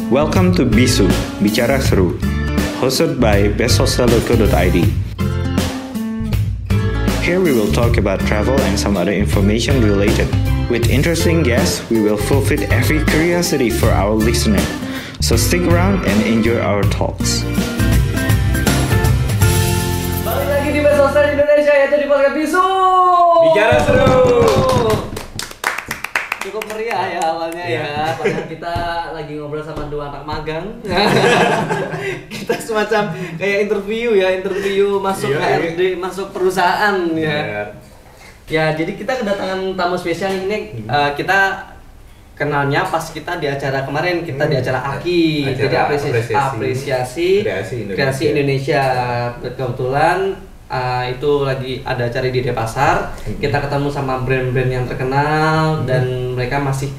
Welcome to Bisu, Bicara Seru, hosted by bestsocial.co.id. Here we will talk about travel and some other information related. With interesting guests, we will fulfill every curiosity for our listener. So stick around and enjoy our talks. Balik lagi di Bestsocial Indonesia, yaitu di podcast Bisu. Bicara Seru. Cukup meriah ya awalnya ya, padahal kita lagi ngobrol sama dua anak magang. Kita semacam kayak interview masuk HRD, masuk perusahaan ya. Ya, jadi kita kedatangan tamu spesial ini. Kita kenalnya pas kita di acara kemarin, kita di acara AKI, jadi apresiasi kreasi Indonesia. Kebetulan itu lagi ada acara di Denpasar. Kita ketemu sama brand-brand yang terkenal dan mereka masih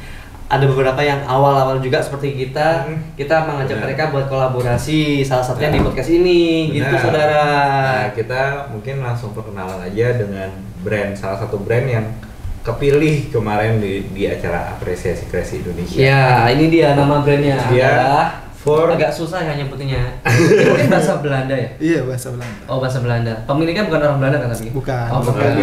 ada beberapa yang awal-awal juga seperti kita. Kita mengajak mereka buat kolaborasi, salah satunya di podcast ini, gitu saudara. Nah, kita mungkin langsung perkenalan aja dengan salah satu brand yang kepilih kemarin di acara apresiasi kreasi Indonesia. Ya, ini dia nama brandnya. Dia agak susah ya nyebutnya. Ini mungkin bahasa Belanda ya? Iya, bahasa Belanda. Oh, bahasa Belanda. Pemiliknya bukan orang Belanda kan tapi? Bukan. Oh, bukan.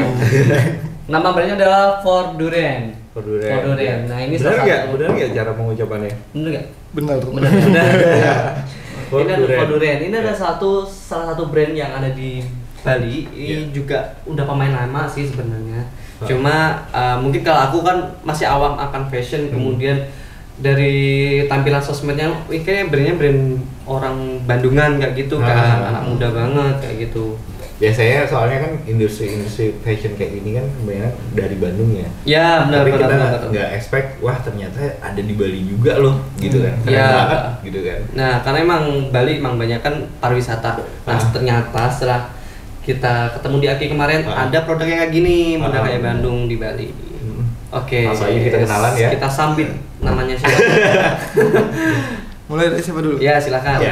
Nama brandnya adalah Forduren. Nah, ini benar salah satu. Benar nggak cara pengucapannya? Benar nggak? Benar. Ini ada Forduren. Ini ada salah satu brand yang ada di Bali. Ini juga udah pemain lama sih sebenarnya. Cuma mungkin kalau aku kan masih awam akan fashion, kemudian dari tampilan sosmednya, kayaknya brandnya brand orang Bandungan kayak gitu kan, anak muda banget kayak gitu. Biasanya soalnya kan industri fashion kayak gini kan banyak dari Bandung ya. Ya benar. Tapi kita nggak expect, wah ternyata ada di Bali juga loh, gitu kan. Keren banget, gitu kan. Nah, karena emang Bali emang banyak kan pariwisata. Nah, ternyata setelah kita ketemu di AKI kemarin, ada produk yang kayak gini, model kayak Bandung di Bali. Oke, langsung aja kita kenalan ya. Kita sambit namanya siapa? Mulai dari siapa dulu? Ya, silakan.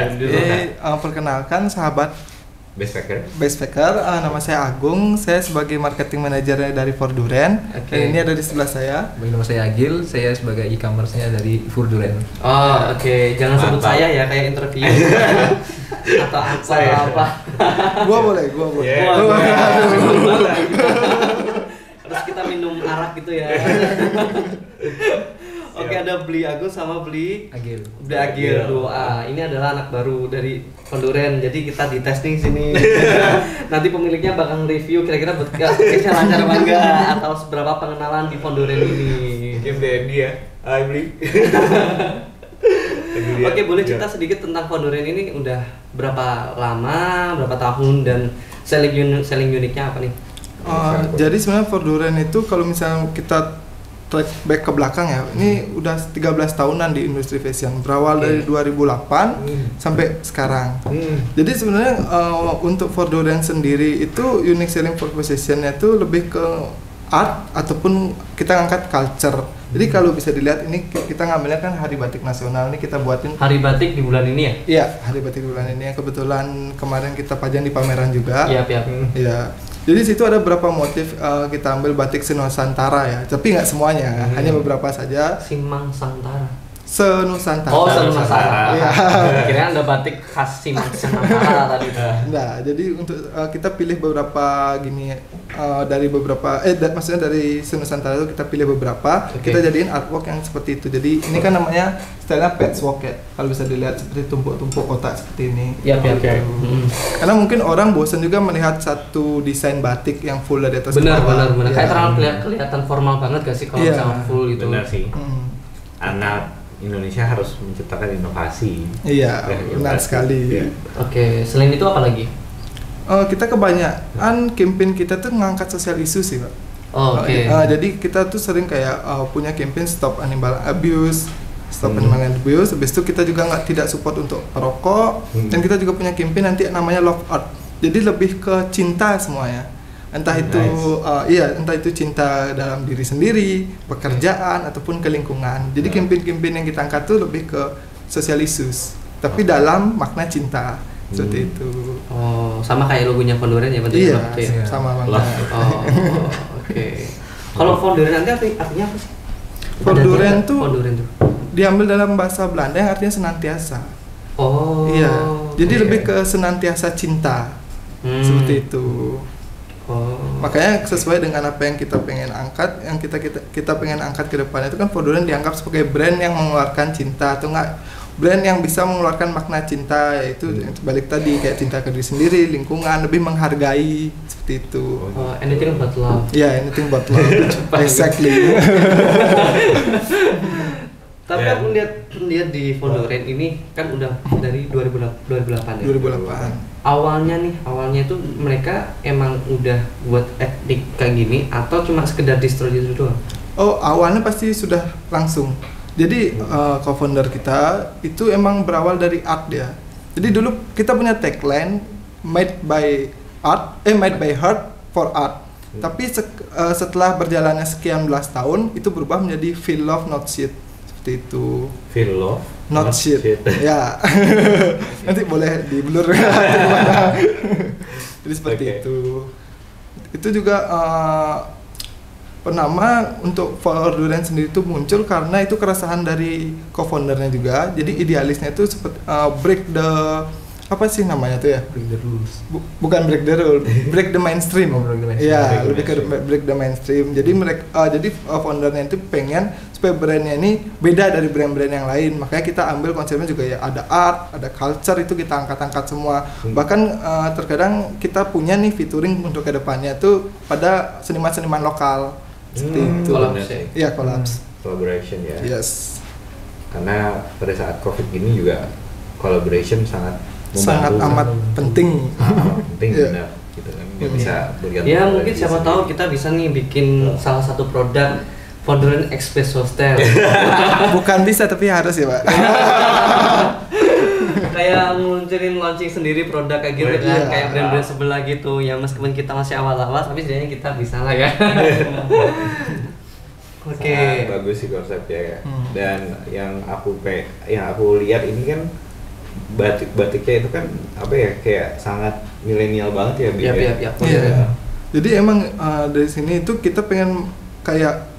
Perkenalkan sahabat Best Faker. Nama saya Agung, saya sebagai marketing manajer dari Forduren. Dan ini ada di sebelah saya. Nama saya Agil, saya sebagai e-commerce-nya dari Forduren. Oh, oke. Jangan sebut saya ya kayak interview. Atau apa. Gua boleh. Terus kita minum arak gitu ya. Oke, ada Beli Agus sama Beli Agil. Ini adalah anak baru dari Forduren. Jadi kita dites nih sini. Nanti pemiliknya bakal review kira-kira podcastnya lancar apa enggak, atau seberapa pengenalan di Forduren ini. Game BND ya. Hai Beli. Oke, boleh cerita sedikit tentang Forduren ini udah berapa lama, berapa tahun, dan selling uniknya apa nih? Jadi sebenarnya Forduren itu kalau misalnya kita track back ke belakang ya, ini udah 13 tahunan di industri fashion, berawal dari 2008 sampai sekarang. Jadi sebenarnya untuk Forduren sendiri itu unique selling proposition-nya itu lebih ke art ataupun kita ngangkat culture. Jadi kalau bisa dilihat ini kita ngambilnya kan Hari Batik Nasional, ini kita buatin Hari Batik di bulan ini ya? Iya, Hari Batik di bulan ini. Kebetulan kemarin kita pajang di pameran juga. Iya. Jadi situ ada beberapa motif kita ambil batik senusantara ya, tapi nggak semuanya, hanya beberapa saja. Simang Santara. Senusantara. Oh, Senusantara. Iya. Kira-kira ada batik khas Simang Santara tadi. Nah, jadi untuk kita pilih beberapa gini dari beberapa maksudnya dari Senusantara itu kita pilih beberapa, kita jadiin artwork yang seperti itu. Jadi ini kan namanya stylenya patchwork ya. Kalau bisa dilihat seperti tumpuk-tumpuk kotak seperti ini. Iya. Karena mungkin orang bosan juga melihat satu desain batik yang full dari atas benar. Ya. Kayak terlalu kelihatan formal banget gak sih kalau misalnya full gitu. Benar sih. Anak Indonesia harus menciptakan inovasi. Iya, benar sekali. Oke, selain itu apa lagi? Kita kebanyakan campaign kita tuh ngangkat sosial isu sih, Pak. Oke. Jadi kita tuh sering kayak punya campaign stop animal abuse, habis itu kita juga tidak support untuk perokok, dan kita juga punya campaign nanti namanya love art. Jadi lebih ke cinta semuanya. Entah itu cinta dalam diri sendiri, pekerjaan ataupun ke lingkungan. Jadi campaign-campaign yang kita angkat tuh lebih ke social issues, tapi dalam makna cinta. Seperti itu. Oh, sama kayak logonya Forduren ya, Iya, sama banget. Oke. Kalau Forduren nanti artinya apa sih? Forduren tuh diambil dalam bahasa Belanda yang artinya senantiasa. Oh. Iya. Jadi Oke. lebih ke senantiasa cinta. Seperti itu. Oh. Makanya sesuai dengan apa yang kita pengen angkat, yang kita pengen angkat ke depan itu kan Forduren dianggap sebagai brand yang mengeluarkan cinta atau enggak brand yang bisa mengeluarkan makna cinta, yaitu balik tadi kayak cinta ke diri sendiri, lingkungan, lebih menghargai seperti itu. Oh, anything but love. Ya, anything but love. Exactly. Tapi Ya. aku lihat di Forduren ini kan udah dari 2008 ya. 2008. Awalnya itu mereka emang udah buat etnik kayak gini atau cuma sekedar distro gitu doang? Oh, awalnya pasti sudah langsung. Jadi co-founder kita itu emang berawal dari art dia. Jadi dulu kita punya tagline made by heart for art. Tapi setelah berjalannya sekian belas tahun itu berubah menjadi feel love not shit. Seperti itu. Feel love Not shit. Ya. Nanti boleh di blur. Jadi seperti Oke. itu. Itu juga penama untuk Forduren sendiri itu muncul karena itu keresahan dari co-foundernya juga. Jadi idealisnya itu seperti break the apa sih namanya tuh ya? Break the rules. Bukan break the rule, break the mainstream. Oh, break the mainstream. Iya, Break the lebih ke mainstream. break the mainstream. Jadi mereka foundernya itu pengen supaya brandnya ini beda dari brand-brand yang lain. Makanya kita ambil konsepnya juga ya ada art, ada culture, itu kita angkat-angkat semua. Bahkan terkadang kita punya nih featuring untuk kedepannya tuh pada seniman-seniman lokal. Seperti itu. Collabs ya? Iya, collabs. Collaboration ya. Yes. Karena pada saat COVID gini juga collaboration sangat Sangat membantu. amat penting. Amat penting Iya. benar gitu kan. Nggak bisa bergantung Ya pada mungkin diri siapa sendiri. tahu kita bisa nih bikin salah satu produk Forduren Express Hostel. Bukan bisa tapi harus ya, Pak. Kayak munculin launching sendiri produk kayak gitu kan, Iya. kayak brand-brand sebelah gitu. Ya meskipun kita masih awal-awal tapi setidaknya kita bisa lah ya. Oke. Sangat bagus sih konsepnya ya. Dan yang aku lihat ini kan batiknya itu kan apa ya, kayak sangat milenial banget ya, Bi, Yap, ya? yap, yap. Iya. Jadi emang dari sini itu kita pengen kayak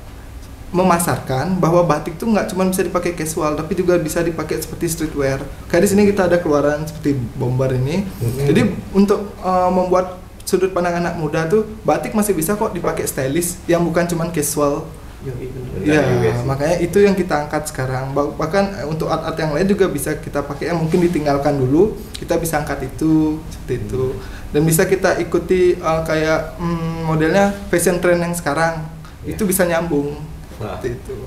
memasarkan bahwa batik tuh nggak cuma bisa dipakai casual tapi juga bisa dipakai seperti streetwear. Kayak di sini kita ada keluaran seperti bomber ini. Jadi untuk membuat sudut pandang anak muda tuh batik masih bisa kok dipakai stylish yang bukan cuma casual. Benar Ya, juga sih. makanya itu yang kita angkat sekarang. Bahkan untuk art-art yang lain juga bisa kita pakai yang mungkin ditinggalkan dulu, kita bisa angkat itu seperti itu. Dan bisa kita ikuti kayak modelnya fashion trend yang sekarang. Ya. Itu bisa nyambung. Wah. Seperti itu.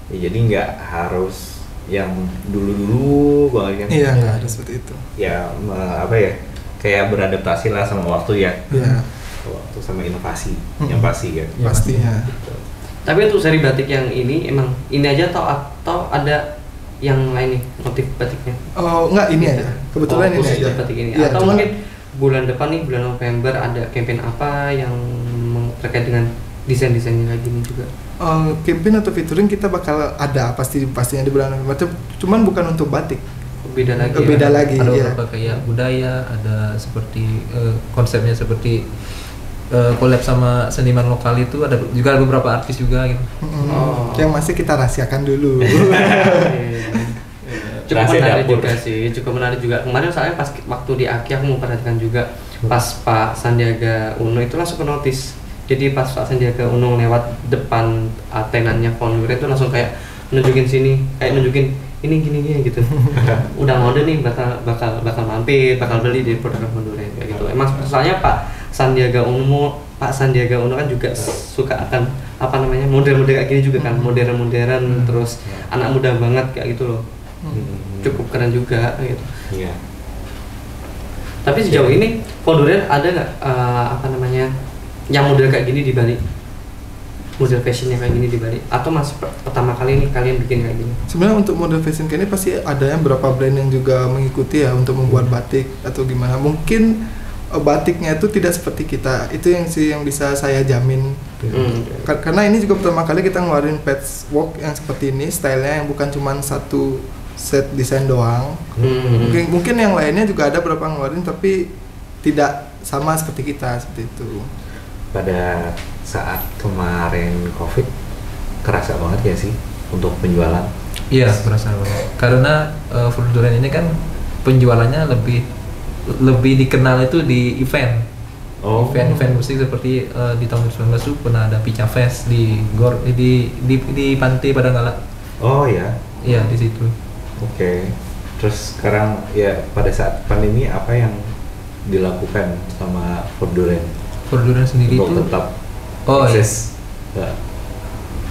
Ya, jadi nggak harus yang dulu-dulu banget yang Iya, nggak ada seperti itu. ya apa ya, kayak beradaptasi lah sama waktu ya. Iya, Waktu sama inovasi yang pasti kan. Ya, pastinya. Tapi untuk seri batik yang ini emang ini aja atau ada yang lain nih motif batiknya? Oh, enggak, ini aja. Kebetulan ini khusus aja. batik ini. Iya, Atau cuman- mungkin bulan depan nih, bulan November ada campaign apa yang terkait dengan desain-desainnya lagi nih juga? Campaign atau featuring kita bakal ada pastinya di bulan November. Cuman bukan untuk batik. Beda lagi. Beda ya? lagi. Ada Iya. beberapa kayak budaya, ada seperti konsepnya seperti collab sama seniman lokal itu, ada juga beberapa artis juga gitu. Oh. Yang masih kita rahasiakan dulu. Cukup Rahasia menarik dapur. juga sih, cukup menarik juga. Kemarin soalnya pas waktu di Aki aku memperhatikan juga pas Pak Sandiaga Uno itu langsung ke notice. Jadi pas Pak Sandiaga Uno lewat depan tenannya Forduren itu langsung kayak nunjukin sini, kayak nunjukin ini gini gitu. Udah ngode nih bakal mampir, bakal beli di produk Forduren kayak gitu. Emang soalnya Pak Sandiaga Uno kan juga suka akan apa namanya model-model kayak gini juga kan, modern terus anak muda banget kayak gitu loh. Cukup keren juga gitu. Iya. Tapi sejauh ini Forduren ada nggak apa namanya yang model kayak gini di Bali? Model fashionnya kayak gini di Bali? Atau masih pertama kali nih kalian bikin kayak gini? Sebenarnya untuk model fashion kayak ini pasti ada yang beberapa brand yang juga mengikuti ya untuk membuat batik atau gimana. Mungkin batiknya itu tidak seperti kita. Itu yang bisa saya jamin. Karena ini juga pertama kali kita ngeluarin patchwork yang seperti ini, stylenya yang bukan cuma satu set desain doang. Mungkin yang lainnya juga ada beberapa ngeluarin tapi tidak sama seperti kita seperti itu. Pada saat kemarin COVID kerasa banget ya sih untuk penjualan. Iya, berasa banget. Karena Forduren ini kan penjualannya lebih dikenal itu di event. Event musik seperti di tahun 2019 itu pernah ada Pica Fest di di Pantai Padanggala. Oh ya. Iya, di situ. Oke. Terus sekarang ya pada saat pandemi apa yang dilakukan sama Forduren? Forduren sendiri itu untuk tetap iya. eksis. Ya.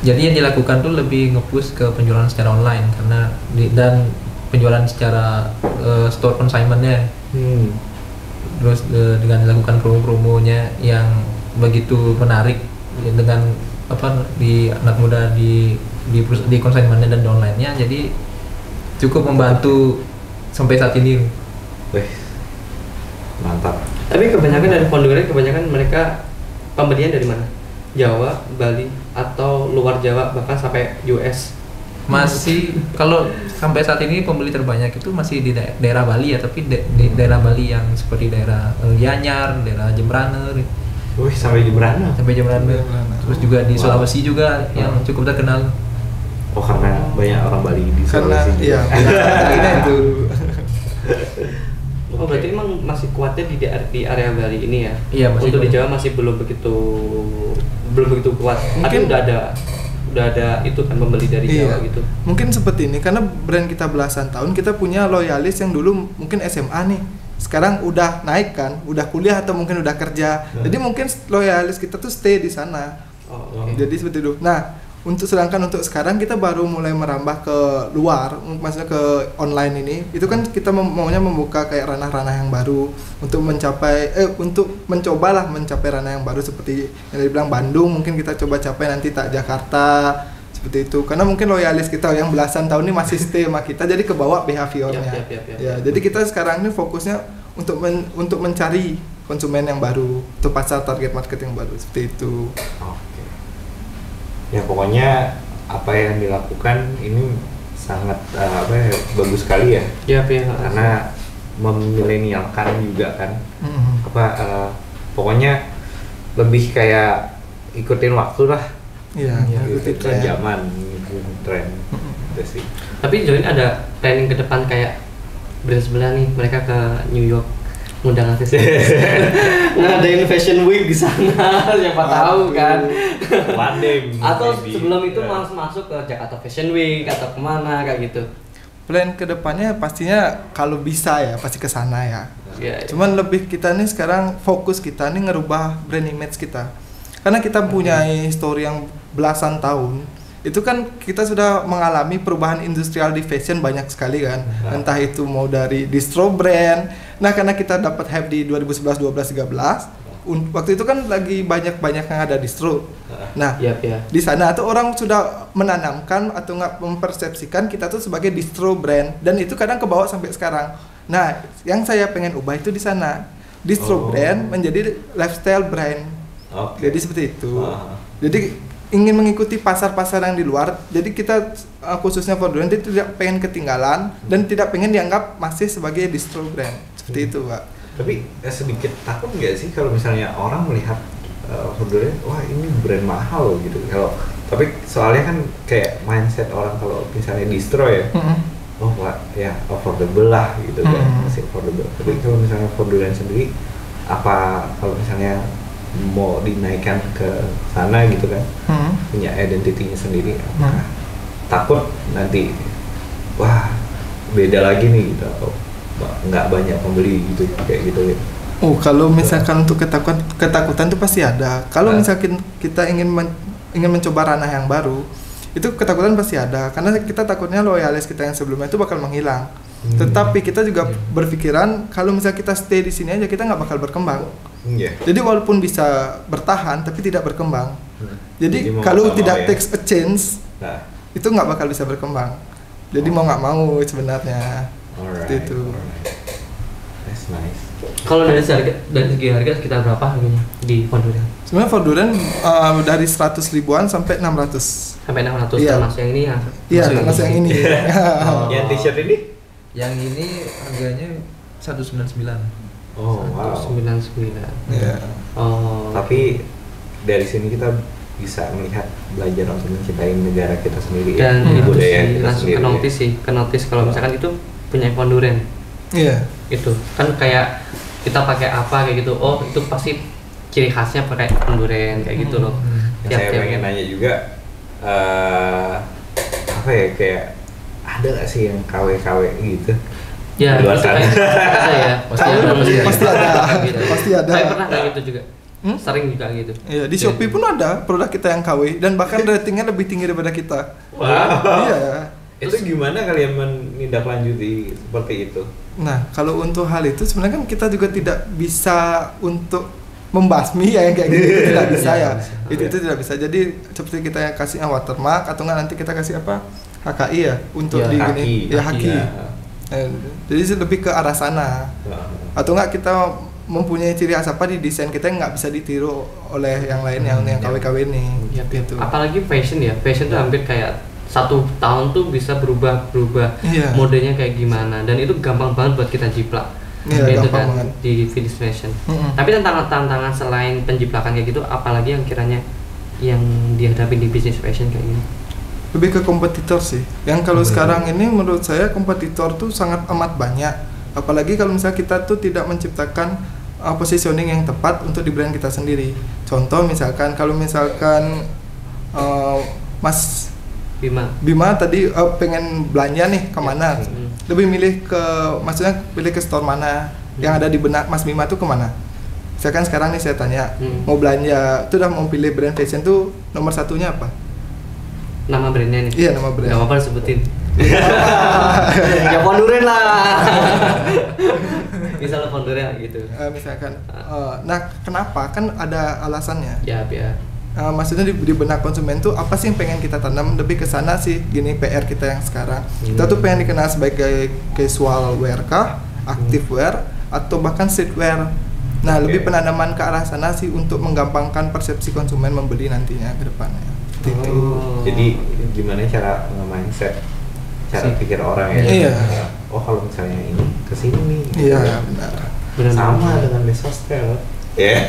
Jadi yang dilakukan tuh lebih nge-push ke penjualan secara online karena dan penjualan secara store consignment-nya. Terus dengan dilakukan promo-promonya yang begitu menarik dengan di anak muda di consignment-nya dan di online-nya, jadi cukup membantu sampai saat ini. Wih, mantap. Tapi kebanyakan dari Forduren mereka pembelian dari mana? Jawa, Bali, atau luar Jawa bahkan sampai US? Masih kalau sampai saat ini pembeli terbanyak itu masih di daerah Bali ya, tapi di daerah Bali yang seperti daerah Gianyar, daerah Jembrana. Wih, sampai Jembrana. Terus juga di Sulawesi juga yang cukup terkenal. Oh, karena banyak orang Bali di Sulawesi. Iya. Itu. Oh, berarti emang masih kuatnya di area Bali ini ya? Iya, masih. Untuk di Jawa masih belum begitu kuat. Tapi udah ada itu kan pembeli dari Jawa gitu. Mungkin seperti ini karena brand kita belasan tahun, kita punya loyalis yang dulu mungkin SMA nih. Sekarang udah naik kan, udah kuliah atau mungkin udah kerja. Jadi mungkin loyalis kita tuh stay di sana. Jadi seperti itu. Nah, sedangkan untuk sekarang kita baru mulai merambah ke luar, maksudnya ke online ini. Itu kan kita maunya membuka kayak ranah-ranah yang baru untuk mencobalah mencapai ranah yang baru seperti yang dibilang Bandung, mungkin kita coba capai nanti tak Jakarta seperti itu. Karena mungkin loyalis kita yang belasan tahun ini masih stay sama kita, jadi kebawa behaviornya. Ya, jadi kita sekarang ini fokusnya untuk mencari konsumen yang baru, untuk pasar target market yang baru seperti itu. Ya pokoknya apa yang dilakukan ini sangat bagus sekali ya. Iya. Karena memilenialkan juga kan. Pokoknya lebih kayak ikutin waktu lah. Iya, ikutin zaman, tren. Gitu sih. Tapi Join ada planning ke depan kayak brand sebelah nih, mereka ke New York ngundang artis ngadain fashion week di sana, siapa tahu kan. Atau sebelum itu masuk ke Jakarta Fashion Week atau kemana kayak gitu. Plan kedepannya pastinya kalau bisa ya pasti ke sana ya. Cuman lebih kita nih sekarang fokus kita nih ngerubah brand image kita. Karena kita punya story yang belasan tahun. Itu kan kita sudah mengalami perubahan industrial di fashion banyak sekali kan. Entah itu mau dari distro brand. Nah, karena kita dapat hype di 2011, 12, 13, waktu itu kan lagi banyak yang ada distro. Nah, di sana tuh orang sudah menanamkan atau nggak mempersepsikan kita tuh sebagai distro brand, dan itu kadang kebawa sampai sekarang. Nah, yang saya pengen ubah itu di sana. Distro brand menjadi lifestyle brand. Jadi seperti itu. Jadi ingin mengikuti pasar-pasar yang di luar. Jadi kita khususnya Forduren tidak pengen ketinggalan dan tidak pengen dianggap masih sebagai distro brand. Seperti itu, Pak. Tapi sedikit takut nggak sih kalau misalnya orang melihat Forduren, wah ini brand mahal gitu. Tapi soalnya kan kayak mindset orang kalau misalnya distro ya, oh wah ya affordable lah gitu kan, masih affordable. Tapi kalau misalnya Forduren sendiri, apa kalau misalnya mau dinaikkan ke sana gitu kan, punya identitinya sendiri, apakah takut nanti wah beda lagi nih gitu, atau nggak banyak pembeli gitu kayak gitu ya? Kalau misalkan untuk ketakutan itu pasti ada. Kalau misalkan kita ingin mencoba ranah yang baru, itu ketakutan pasti ada, karena kita takutnya loyalis kita yang sebelumnya itu bakal menghilang. Tetapi kita juga berpikiran kalau misalnya kita stay di sini aja kita nggak bakal berkembang. Jadi walaupun bisa bertahan tapi tidak berkembang. Jadi kalau tidak take a chance, itu nggak bakal bisa berkembang. Jadi mau nggak mau sebenarnya. Seperti itu. That's nice. Kalau dari segi harga sekitar berapa harganya di Forduren? Sebenarnya Forduren dari 100 ribuan sampai 600. Sampai 600 termasuk yang ini ya? Iya, termasuk yang ini. Yang t-shirt ini? Yang ini harganya 199. Oh, wow. 199. Yeah. Tapi dari sini kita bisa melihat belajar untuk mencintai negara kita sendiri Dan ya, itu budaya sih kita langsung sendiri. ke notice sih, ke notice kalau misalkan itu punya iPhone Duren. Iya. Itu kan kayak kita pakai apa kayak gitu, oh itu pasti ciri khasnya pakai iPhone Duren kayak gitu loh. Yang saya pengen nanya juga apa ya, kayak ada nggak sih yang KW-KW gitu? Ya, Di luar itu sana. kayak ada ya. Pasti ada. Pasti ada. Saya pernah kayak gitu juga. Sering juga gitu. Iya, di Shopee pun ada produk kita yang KW dan bahkan ratingnya lebih tinggi daripada kita. Wow. Iya. Itu gimana kalian menindaklanjuti seperti itu? Nah, kalau untuk hal itu sebenarnya kan kita juga tidak bisa untuk membasmi ya yang kayak gitu, itu tidak bisa ya. Itu tidak bisa. Jadi seperti kita kasih watermark atau enggak nanti kita kasih apa? HKI ya untuk Ya, di haki. gini. Ya haki. Ya. Jadi lebih ke arah sana. Atau enggak kita mempunyai ciri khas apa di desain kita yang nggak bisa ditiru oleh yang lain yang KW-KW ini. Ya, Gitu. apalagi fashion ya. Fashion tuh hampir kayak 1 tahun tuh bisa berubah Iya. modenya kayak gimana, dan itu gampang banget buat kita jiplak. Iya, Itu gampang kan banget. di finish fashion. Mm-mm. Tapi tantangan selain penjiplakan kayak gitu, apalagi yang kiranya yang dihadapi di bisnis fashion kayak gini? Lebih ke kompetitor sih. Yang kalau sekarang ini menurut saya kompetitor tuh sangat amat banyak. Apalagi kalau misalnya kita tuh tidak menciptakan positioning yang tepat untuk di brand kita sendiri. Contoh misalkan kalau misalkan Mas Bima tadi pengen belanja nih kemana? Lebih milih ke, maksudnya pilih ke store mana yang ada di benak Mas Bima tuh kemana? Misalkan sekarang nih saya tanya, mau belanja, itu udah mau pilih brand fashion tuh nomor satunya apa? Nama brandnya nih? Iya, nama brand. Gak apa-apa sebutin. Ya Ponduren lah. Misalnya Ponduren gitu. Misalkan, nah kenapa? Kan ada alasannya. Ya biar. Maksudnya di benak konsumen tuh apa sih yang pengen kita tanam, lebih ke sana sih. Gini PR kita yang sekarang. Kita tuh pengen dikenal sebagai casual wear kah, active wear, atau bahkan streetwear. Nah, lebih penanaman ke arah sana sih untuk menggampangkan persepsi konsumen membeli nantinya ke depannya. Gitu. Jadi gimana cara mindset, cara pikir orang ya? Iya. Oh kalau misalnya ini kesini nih. Iya, benar. Sama dengan Best Hostel. Ya.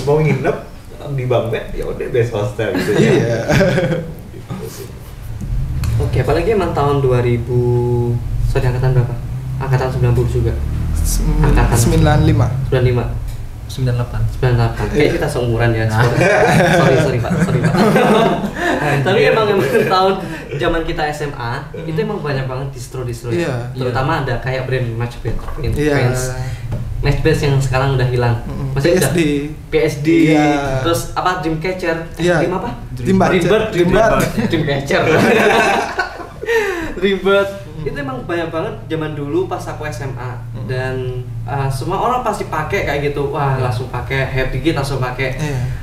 Mau nginep di Bangpet, ya udah Best Hostel gitu ya. Iya. Gitu sih. Oke, apalagi emang tahun 2000. Sorry, angkatan berapa? Angkatan 90 juga. Angkatan 95. 95. 98. 98. Kayak kita seumuran ya. Sorry Pak. Tapi emang tahun zaman kita SMA itu emang banyak banget distro ya. Iya. Terutama ada kayak brand Matchbase. Iya. Matchbase yang sekarang udah hilang. Masih PSD. PSD. Iya. Terus apa Dreamcatcher? Iya. Dream apa? Dreambird. Dreamcatcher. Dreambird. Itu emang banyak banget zaman dulu pas aku SMA dan semua orang pasti pakai kayak gitu. Wah, langsung pakai happy dikit langsung pakai.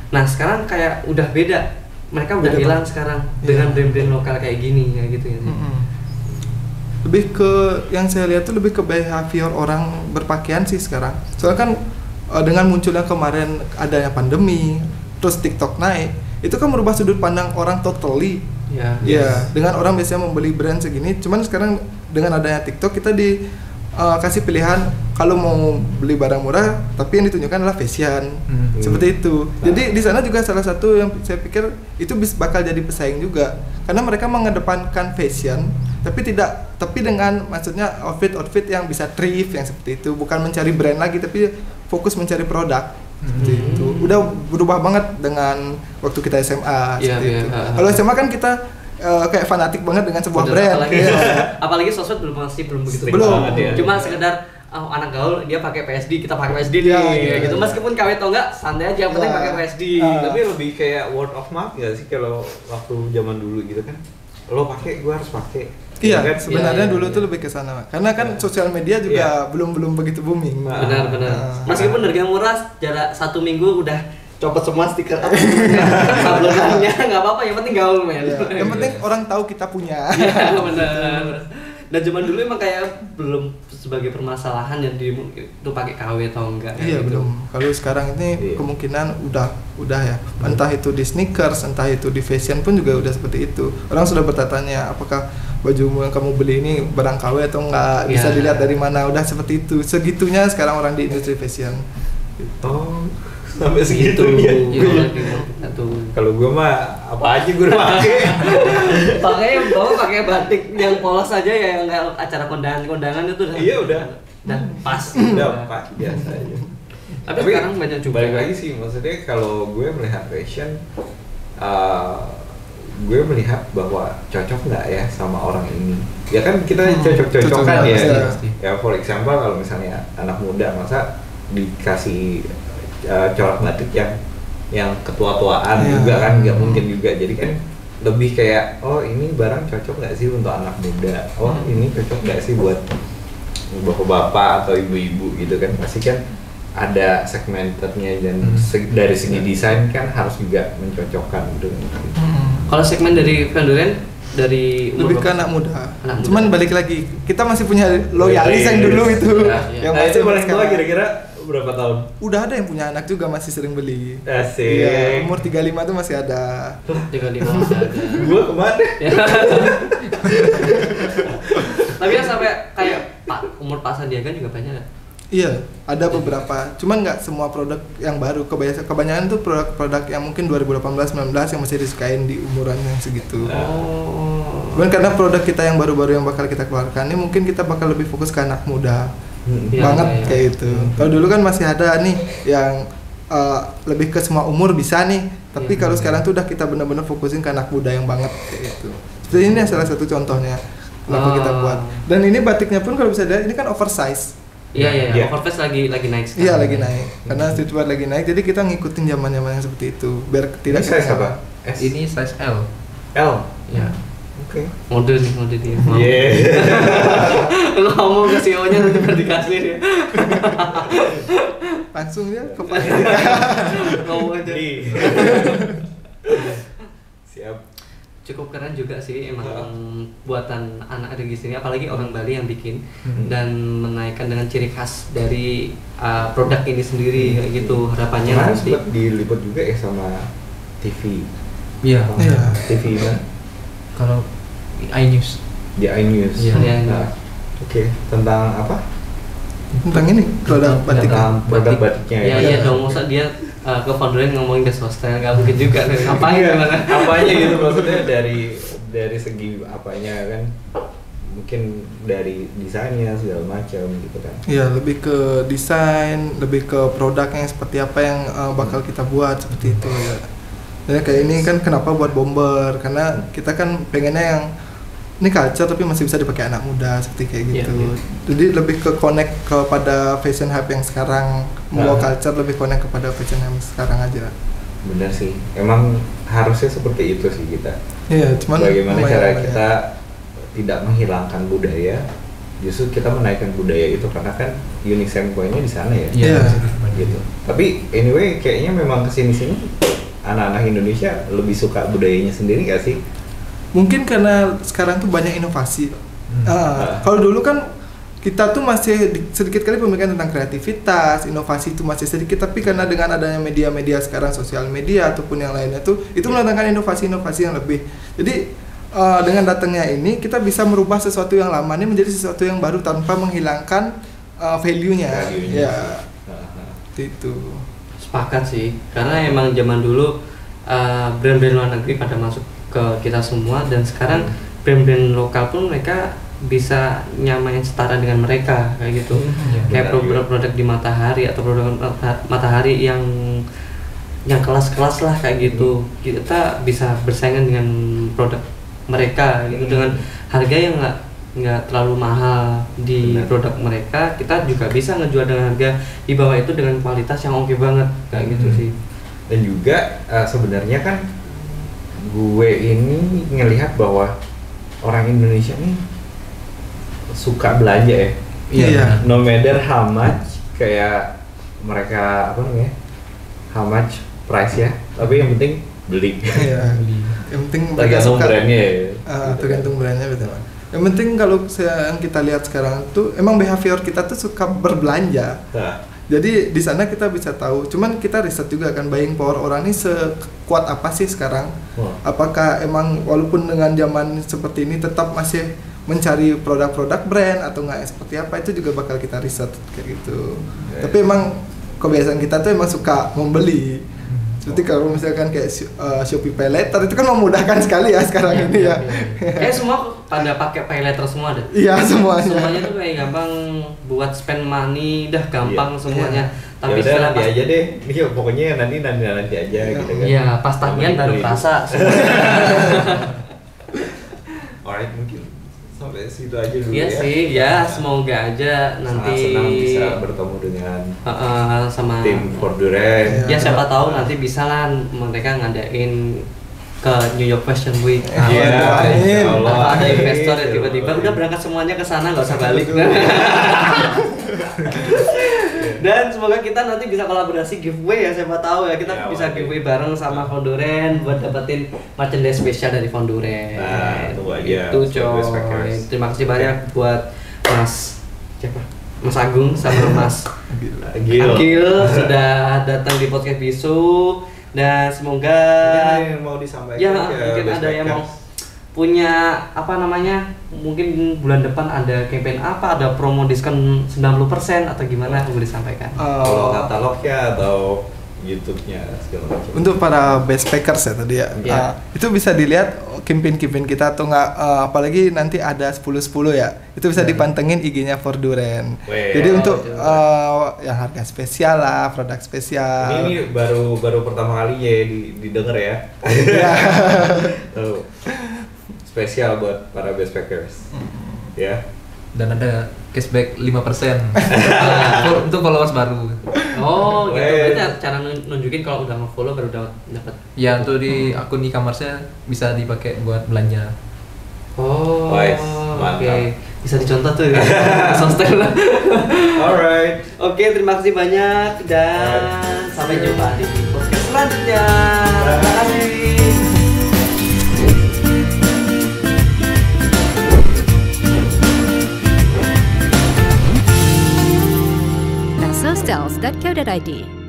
Nah, sekarang kayak udah beda. Mereka udah hilang sekarang dengan brand-brand lokal kayak gini ya gitu ya. Lebih ke yang saya lihat tuh lebih ke behavior orang berpakaian sih sekarang. Soalnya kan dengan munculnya kemarin adanya pandemi, terus TikTok naik, itu kan merubah sudut pandang orang totally. Ya, dengan orang biasanya membeli brand segini, cuman sekarang dengan adanya TikTok kita kasih pilihan kalau mau beli barang murah, tapi yang ditunjukkan adalah fashion. Seperti itu. Jadi di sana juga salah satu yang saya pikir itu bakal jadi pesaing juga. Karena mereka mengedepankan fashion, tapi dengan maksudnya outfit yang bisa thrift yang seperti itu, bukan mencari brand lagi tapi fokus mencari produk. Seperti itu. Udah berubah banget dengan waktu kita SMA seperti itu. Kalau SMA kan kita kayak fanatik banget dengan sebuah brand. Apalagi sosmed belum begitu. Belum. Cuma sekedar anak gaul dia pakai PSD, kita pakai PSD nih gitu. Meskipun KW atau enggak, santai aja yang penting pakai PSD. Tapi lebih kayak word of mouth enggak sih kalau waktu zaman dulu gitu kan. Lo pakai, gua harus pakai. Iya, sebenarnya dulu tuh lebih ke sana. Karena kan sosial media juga belum begitu booming. Benar. Meskipun harga murah, jarak 1 minggu udah copot semua stiker sablonannya, nggak apa-apa, yang penting gaul men. Yang penting orang tahu kita punya. Iya benar. Dan zaman dulu emang kayak belum sebagai permasalahan yang itu pakai KW atau enggak. Iya gitu. belum. Kalau sekarang ini kemungkinan udah ya. Entah itu di sneakers, entah itu di fashion pun juga udah seperti itu. Orang sudah bertanya apakah bajumu yang kamu beli ini barang KW atau enggak, bisa dilihat dari mana, udah seperti itu. Segitunya sekarang orang di industri fashion. Oh, sampai segitunya. Iya, kita tuh Kalau gue mah apa aja gue pakai. pakai batik yang polos aja ya, yang kayak acara kondangan itu udah. Iya udah. Dan pas. Udah pas biasa aja. Tapi sekarang banyak juga. Balik lagi sih, maksudnya kalau gue melihat fashion, gue melihat bahwa cocok nggak ya sama orang ini. Ya kan kita cocok-cocokan ya. Ya for example kalau misalnya anak muda masa dikasih corak batik yang ketua-tuaan juga kan nggak mungkin juga. Jadi kan lebih kayak oh ini barang cocok nggak sih untuk anak muda, oh ini cocok nggak sih buat bapak-bapak atau ibu-ibu gitu kan, pasti kan ada segmenternya dan dari segi desain kan harus juga mencocokkan gitu. Kalau segmen dari Vandoren dari lebih ke anak muda. Cuman balik lagi kita masih punya loyalis yang dulu itu yang nah, masih itu paling tua kira-kira berapa tahun? Udah ada yang punya anak juga masih sering beli. Asik. Iya, umur 35 tuh masih ada. 35 masih ada. Gua kemana? Tapi ya sampai kayak umur Pak Sandiaga juga banyak ya? Iya, ada beberapa. Cuman nggak semua produk yang baru. Kebanyakan tuh produk-produk yang mungkin 2018-19 yang masih disukain di umuran yang segitu. Cuman karena produk kita yang baru-baru yang bakal kita keluarkan ini mungkin kita bakal lebih fokus ke anak muda. Banget kayak itu. Kalau dulu kan masih ada nih yang lebih ke semua umur bisa nih. Tapi kalau sekarang tuh udah kita benar-benar fokusin ke anak muda yang banget kayak itu. Jadi ini salah satu contohnya kenapa kita buat. Dan ini batiknya pun kalau bisa dilihat ini kan oversize. Iya. Oversize lagi naik sekarang. Iya lagi naik. Karena streetwear lagi naik. Jadi kita ngikutin zaman-zaman yang seperti itu biar tidak size apa? Ini size L. L. Ya. Oke. Mode dia. Iya. Ngomong ke CEO-nya nanti baru dikasih dia. Langsung ya ke Ngomong aja. Siap. Cukup keren juga sih emang buatan anak ada di sini, apalagi orang Bali yang bikin dan menaikkan dengan ciri khas dari produk ini sendiri kayak gitu. Harapannya Kemarin nanti sempat diliput juga ya sama TV. Iya. TV kan. Kalau iNews. Di iNews. Iya. Nah, oke. Tentang apa? Tentang ini produk batik. Tentang produk batiknya ya. Iya dong, masa dia ke Vandoren ngomongin gas hostel, nggak mungkin juga. Ngapain gimana? Apanya gitu maksudnya dari segi apanya kan? Mungkin dari desainnya segala macam gitu kan. Iya, lebih ke desain, lebih ke produknya seperti apa yang bakal kita buat seperti itu ya. Jadi kayak ini kan kenapa buat bomber? Karena kita kan pengennya yang ini culture tapi masih bisa dipakai anak muda seperti kayak gitu. Jadi lebih ke connect kepada fashion hype yang sekarang, mau culture lebih connect kepada fashion hype sekarang aja. Benar sih. Emang harusnya seperti itu sih kita. Iya, cuman bagaimana cara kita tidak menghilangkan budaya, justru kita menaikkan budaya itu karena kan unique selling point-nya di sana ya. Iya. Gitu. Tapi anyway kayaknya memang kesini-sini anak-anak Indonesia lebih suka budayanya sendiri gak sih? Mungkin karena sekarang tuh banyak inovasi. Kalau dulu kan kita tuh masih sedikit kali pemikiran tentang kreativitas, inovasi itu masih sedikit. Tapi karena dengan adanya media-media sekarang, sosial media ataupun yang lainnya tuh, itu mendatangkan inovasi-inovasi yang lebih. Jadi dengan datangnya ini kita bisa merubah sesuatu yang lama ini menjadi sesuatu yang baru tanpa menghilangkan value-nya. Ya, itu. Sepakat sih, karena emang zaman dulu brand-brand luar negeri pada masuk ke kita semua dan sekarang brand-brand lokal pun mereka bisa nyamain setara dengan mereka kayak gitu. Kayak produk-produk di Matahari atau produk Matahari yang kelas-kelas lah kayak gitu. Kita bisa bersaingan dengan produk mereka gitu dengan harga yang nggak terlalu mahal di produk mereka. Kita juga bisa ngejual dengan harga di bawah itu dengan kualitas yang oke banget kayak gitu sih. Dan juga sebenarnya kan gue ini ngelihat bahwa orang Indonesia nih suka belanja ya. Iya. No matter how much kayak mereka apa namanya, how much price ya, tapi yang penting beli. Iya. Yang penting tergantung brandnya ya. Tergantung brandnya betul. Yang penting kalau yang kita lihat sekarang tuh emang behavior kita tuh suka berbelanja. Jadi di sana kita bisa tahu. Cuman kita riset juga kan buying power orang ini sekuat apa sih sekarang? Apakah emang walaupun dengan zaman seperti ini tetap masih mencari produk-produk brand atau enggak seperti apa, itu juga bakal kita riset kayak gitu. Tapi emang kebiasaan kita tuh emang suka membeli. Seperti kalau misalkan kayak Shopee Pay Later itu kan memudahkan sekali ya sekarang ini ya. Kayak semua pada pakai Pay Later semua deh. Iya semuanya. Semuanya tuh kayak gampang buat spend money, dah gampang semuanya. Tapi ya udah nanti aja deh. Ini pokoknya nanti aja gitu kan. Iya, pas tagihan baru kerasa. Alright, mungkin sampai situ aja dulu iya ya. Sih, ya semoga aja nanti senang bisa bertemu dengan sama tim Forduren. Ya siapa tahu nanti bisa lah mereka ngadain ke New York Fashion Week. Iya, ada investor yang tiba-tiba udah berangkat semuanya ke sana nggak usah balik. Dan semoga kita nanti bisa kolaborasi giveaway ya, siapa tahu ya kita bisa giveaway bareng sama Fonduren buat dapetin merchandise spesial dari Fonduren. Nah, tunggu aja. Itu coy. Terima kasih banyak buat Mas siapa? Mas Agung sama Mas Agil sudah datang di podcast Bisu dan semoga yang mau disampaikan ya mungkin ada yang mau punya apa namanya, mungkin bulan depan ada campaign apa, ada promo diskon 90% atau gimana, boleh disampaikan. Kalau katalognya atau YouTube-nya segala macam. Untuk para best packers ya tadi ya, itu bisa dilihat campaign kita atau nggak, apalagi nanti ada 10-10 ya, itu bisa dipantengin IG-nya Forduren. Jadi untuk yang harga spesial lah, produk spesial. Ini baru pertama kali ya didengar ya. Spesial buat para best packers. Ya. Dan ada cashback 5% untuk followers baru. Oh, gitu. Berarti cara nunjukin kalau udah nge-follow baru dapat. Ya, untuk di akun e-commerce-nya bisa dipakai buat belanja. Oh, mantap. Oke. Bisa dicontoh tuh ya. Sostel. Alright. Oke, terima kasih banyak dan sampai jumpa di podcast selanjutnya. Terima kasih. Sostels.co.id